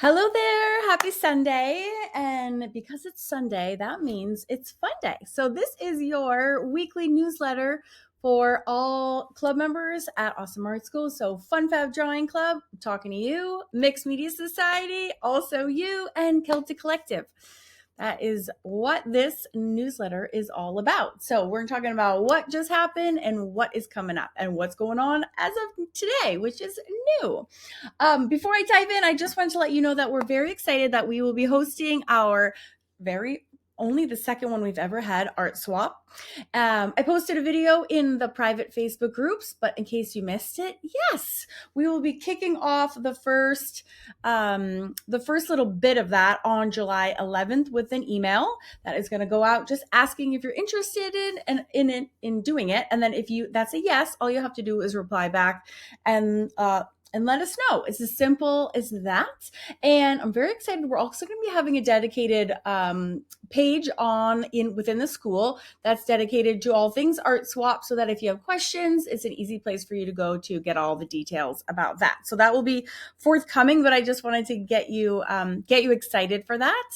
Hello there. Happy Sunday. And because it's Sunday, that means it's fun day. So, this is your weekly newsletter for all club members at Awesome Art School. So, Fab Drawing Club, I'm talking to you, Mixed Media Society, also you, and Celtic Collective. That is what this newsletter is all about. So, we're talking about what just happened and what is coming up and what's going on as of today, which is new. Before I dive in, I just wanted to let you know that we're very excited that we will be hosting our only the second one we've ever had, Art Swap. I posted a video in the private Facebook groups, but in case you missed it, yes, we will be kicking off the first little bit of that on July 11th with an email that is going to go out just asking if you're interested in doing it. And then that's a yes, all you have to do is reply back and let us know. It's as simple as that. And I'm very excited. We're also going to be having a dedicated page within the school that's dedicated to all things Art Swap, so that if you have questions, it's an easy place for you to go to get all the details about that. So that will be forthcoming, but I just wanted to get you excited for that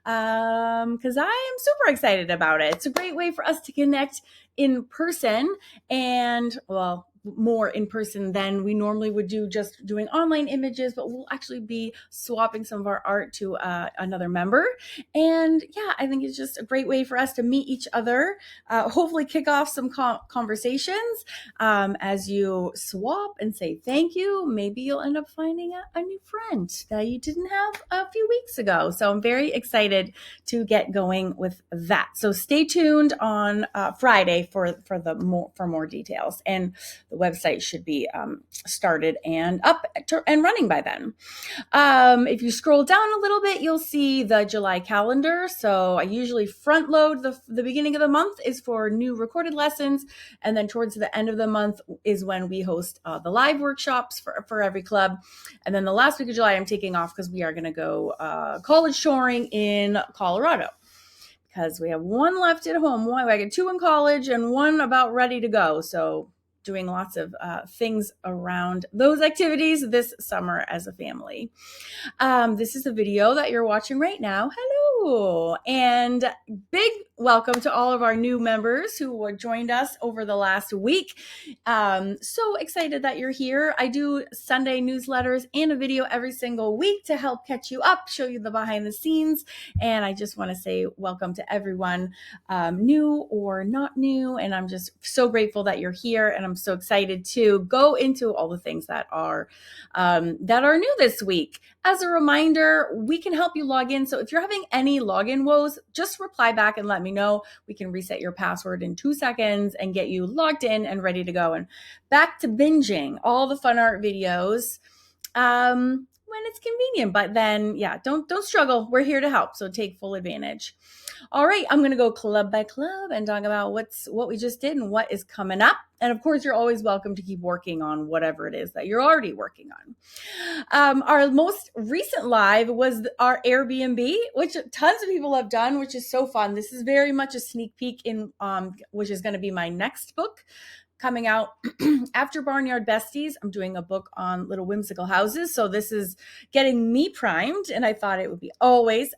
because I am super excited about it. It's a great way for us to connect in person and, well, more in person than we normally would do just doing online images, but we'll actually be swapping some of our art to another member. And yeah, I think it's just a great way for us to meet each other, hopefully kick off some conversations as you swap and say thank you. Maybe you'll end up finding a new friend that you didn't have a few weeks ago. So I'm very excited to get going with that. So stay tuned on Friday for more details, and the website should be started and up and running by then. If you scroll down a little bit, you'll see the July calendar. So I usually front load the beginning of the month is for new recorded lessons. And then towards the end of the month is when we host the live workshops for every club. And then the last week of July, I'm taking off because we are going to go college touring in Colorado, because we have one left at home. I got two in college and one about ready to go. So doing lots of things around those activities this summer as a family. This is a video that you're watching right now. Hello, and big welcome to all of our new members who joined us over the last week. So excited that you're here. I do Sunday newsletters and a video every single week to help catch you up, show you the behind the scenes. And I just want to say welcome to everyone, new or not new. And I'm just so grateful that you're here. And I'm so excited to go into all the things that are new this week. As a reminder, we can help you log in. So if you're having any login woes, just reply back and let me know. We can reset your password in 2 seconds and get you logged in and ready to go. And back to binging all the fun art videos when it's convenient. But then, yeah, don't struggle. We're here to help. So take full advantage. All right, I'm going to go club by club and talk about what we just did and what is coming up. And of course, you're always welcome to keep working on whatever it is that you're already working on. Our most recent live was our Airbnb, which tons of people have done, which is so fun. This is very much a sneak peek in which is going to be my next book coming out after Barnyard Besties. I'm doing a book on little whimsical houses. So this is getting me primed, and I thought it would be always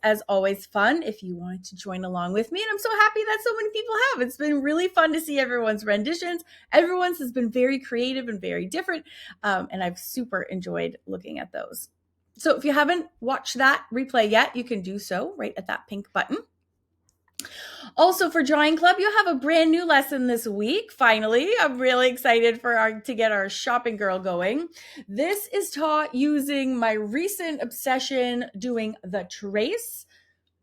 fun if you wanted to join along with me. And I'm so happy that so many people have. It's been really fun to see everyone's renditions. Everyone's has been very creative and very different. And I've super enjoyed looking at those. So if you haven't watched that replay yet, you can do so right at that pink button. Also, for Drawing Club, you have a brand new lesson this week. Finally, I'm really excited to get our shopping girl going. This is taught using my recent obsession doing the trace,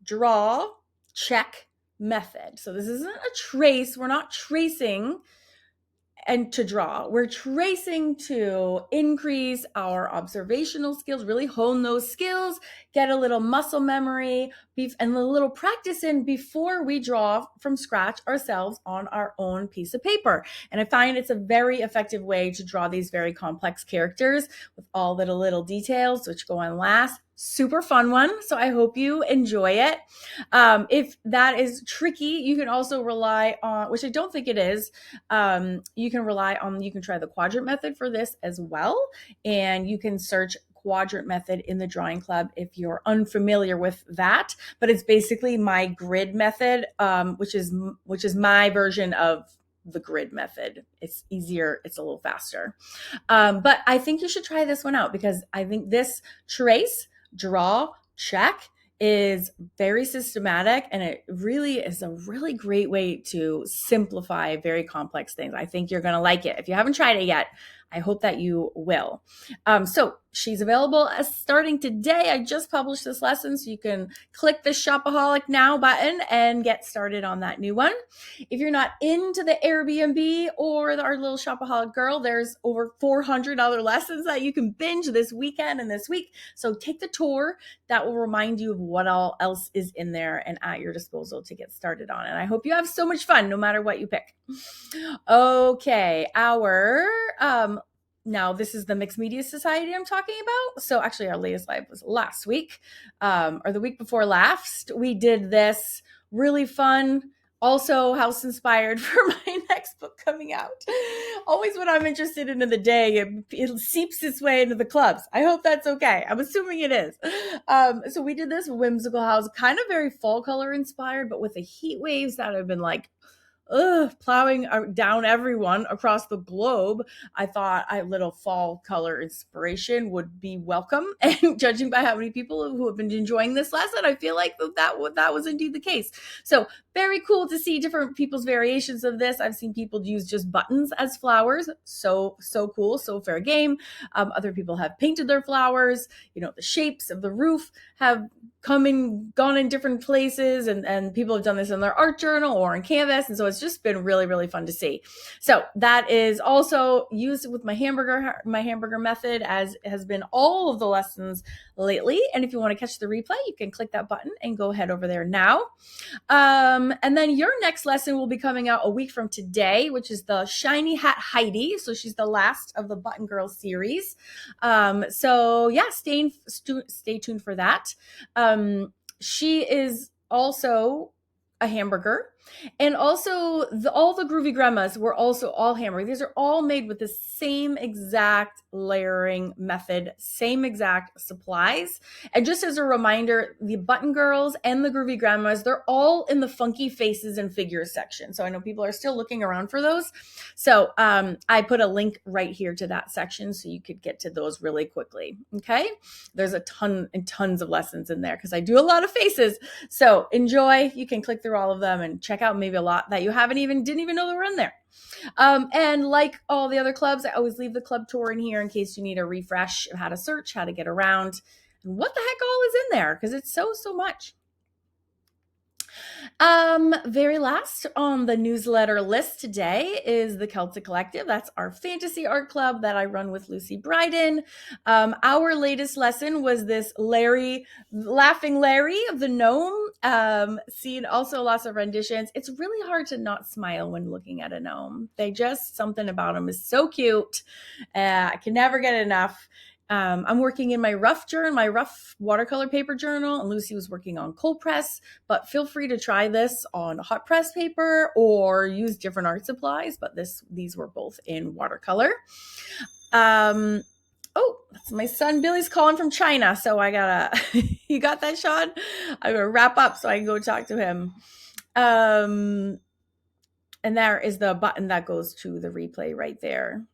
draw, check method. So this isn't a trace. We're not tracing and to draw. We're tracing to increase our observational skills, really hone those skills, get a little muscle memory, and a little practice in before we draw from scratch ourselves on our own piece of paper. And I find it's a very effective way to draw these very complex characters with all the little details, which go on last. Super fun one. So I hope you enjoy it. If that is tricky, you can also rely on, which I don't think it is, you can try the quadrant method for this as well. And you can search quadrant method in the drawing club if you're unfamiliar with that, but it's basically my grid method, which is my version of the grid method. It's easier, it's a little faster. But I think you should try this one out because I think this trace, draw, check is very systematic, and it really is a really great way to simplify very complex things. I think you're going to like it. If you haven't tried it yet, I hope that you will. So she's available starting today. I just published this lesson, so you can click the Shopaholic Now button and get started on that new one. If you're not into the Airbnb or our little Shopaholic girl, there's over 400 other lessons that you can binge this weekend and this week. So take the tour. That will remind you of what all else is in there and at your disposal to get started on. And I hope you have so much fun no matter what you pick. Okay, now this is the Mixed Media Society I'm talking about. So actually our latest live was last week, or the week before last. We did this really fun, also house inspired for my next book coming out. Always when I'm interested in the day, it seeps its way into the clubs. I hope that's okay. I'm assuming it is. So we did this whimsical house, kind of very fall color inspired, but with the heat waves that have been like plowing down everyone across the globe, I thought a little fall color inspiration would be welcome. And judging by how many people who have been enjoying this lesson, I feel like that was indeed the case. So very cool to see different people's variations of this. I've seen people use just buttons as flowers. So cool. So fair game. Other people have painted their flowers. The shapes of the roof have come and gone in different places, and people have done this in their art journal or on canvas, and so it's just been really, really fun to see. So that is also used with my hamburger method, as has been all of the lessons lately. And if you want to catch the replay, you can click that button and go head over there now. And then your next lesson will be coming out a week from today, which is the Shiny Hat Heidi. So she's the last of the Button Girl series. So yeah, stay tuned for that. She is also a hamburger, and also all the Groovy Grandmas were also all hamburger. These are all made with the same exact layering method, same exact supplies. And just as a reminder, the Button Girls and the Groovy Grandmas, they're all in the funky faces and figures section. So I know people are still looking around for those. So I put a link right here to that section so you could get to those really quickly. Okay, there's a ton and tons of lessons in there because I do a lot of faces. So enjoy. You can click through all of them and check out maybe a lot that you didn't even know they were in there. And like all the other clubs, I always leave the club tour in here in case you need a refresh of how to search, how to get around, and what the heck all is in there, because it's so much. Very last on the newsletter list today is the Celtic Collective. That's our fantasy art club that I run with Lucy Bryden. Our latest lesson was this Laughing Larry of the gnome. Seen also lots of renditions. It's really hard to not smile when looking at a gnome. Something about them is so cute. I can never get enough. I'm working in my rough watercolor paper journal, and Lucy was working on cold press, but feel free to try this on hot press paper or use different art supplies, but these were both in watercolor. Oh, that's my son Billy's calling from China, so I gotta you got that, Sean? I'm gonna wrap up so I can go talk to him. And there is the button that goes to the replay right there.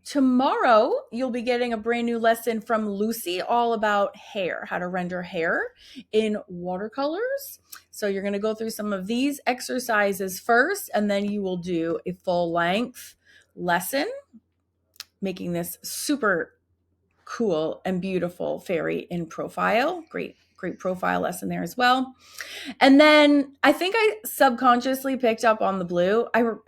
Tomorrow you'll be getting a brand new lesson from Lucy all about hair, how to render hair in watercolors. So you're going to go through some of these exercises first, and then you will do a full length lesson, making this super cool and beautiful fairy in profile. Great profile lesson there as well. And then I think I subconsciously picked up on the blue. And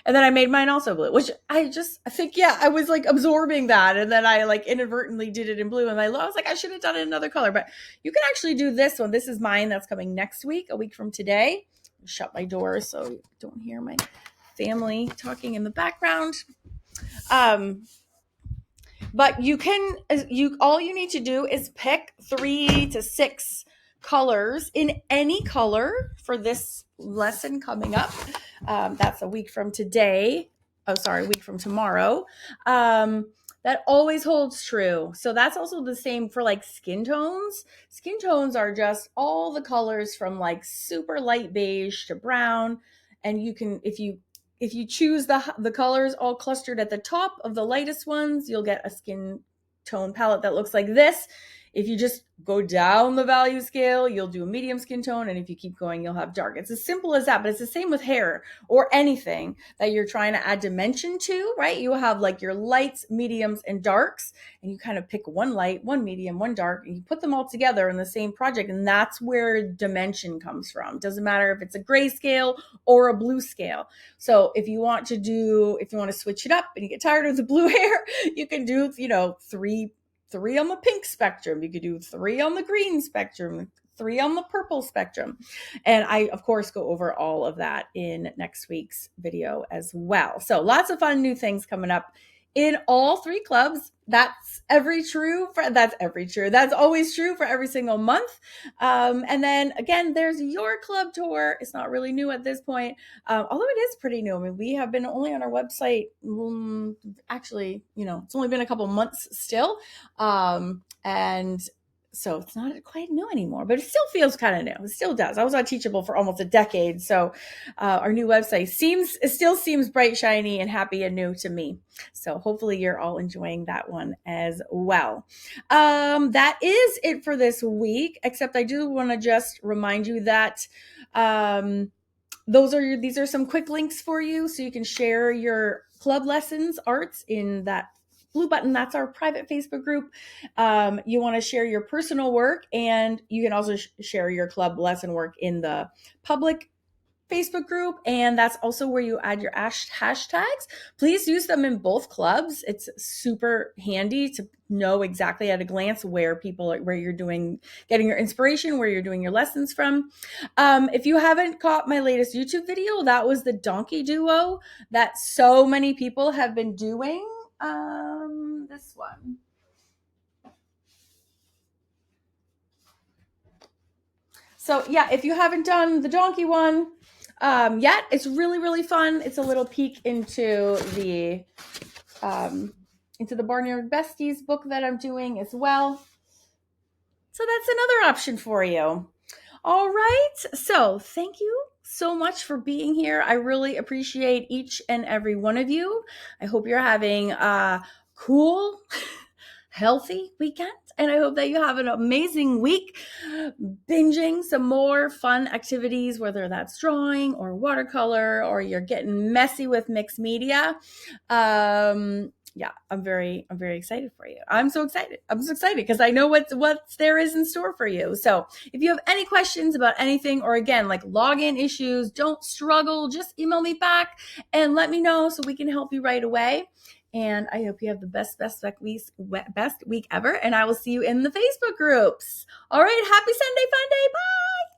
then I made mine also blue, which I think, I was like absorbing that. And then I like inadvertently did it in blue. And I was like, I should have done it in another color, but you can actually do this one. This is mine. That's coming next week, a week from today. Shut my door so you don't hear my family talking in the background. But all you need to do is pick 3 to 6 colors in any color for this lesson coming up. That's a week from today. Oh, sorry, a week from tomorrow. That always holds true. So that's also the same for like skin tones. Skin tones are just all the colors from like super light beige to brown. And you can, if you choose the colors all clustered at the top of the lightest ones, you'll get a skin tone palette that looks like this. If you just go down the value scale, you'll do a medium skin tone. And if you keep going, you'll have dark. It's as simple as that, but it's the same with hair or anything that you're trying to add dimension to, right? You have like your lights, mediums, and darks, and you kind of pick one light, one medium, one dark, and you put them all together in the same project. And that's where dimension comes from. It doesn't matter if it's a gray scale or a blue scale. So if you want to switch it up and you get tired of the blue hair, you can do, three on the pink spectrum. You could do 3 on the green spectrum, 3 on the purple spectrum. And I, of course, go over all of that in next week's video as well. So lots of fun new things coming up in all 3 clubs. That's always true. That's always true for every single month. And then again, there's your club tour. It's not really new at this point, although it is pretty new. I mean, we have been only on our website. Actually, it's only been a couple months still, and so it's not quite new anymore, but it still feels kind of new. It still does. I was on Teachable for almost a decade, so our new website still seems bright, shiny, and happy and new to me. So hopefully you're all enjoying that one as well. That is it for this week, except I do want to just remind you that these are some quick links for you so you can share your club lessons arts in that blue button. That's our private Facebook group. You want to share your personal work, and you can also share your club lesson work in the public Facebook group, and that's also where you add your hashtags. Please use them in both clubs. It's super handy to know exactly at a glance where you're getting your inspiration, where you're doing your lessons from. If you haven't caught my latest YouTube video, that was the donkey duo that so many people have been doing. This one. So yeah, if you haven't done the donkey one yet, it's really, really fun. It's a little peek into the Barnyard Besties book that I'm doing as well. So that's another option for you. All right. So thank you so much for being here. I really appreciate each and every one of you. I hope you're having a cool, healthy weekend. And I hope that you have an amazing week binging some more fun activities, whether that's drawing or watercolor, or you're getting messy with mixed media. Yeah, I'm very excited for you. I'm so excited because I know what there is in store for you. So if you have any questions about anything, or again, like login issues, don't struggle. Just email me back and let me know so we can help you right away. And I hope you have the best week ever. And I will see you in the Facebook groups. All right. Happy Sunday Fun Day. Bye.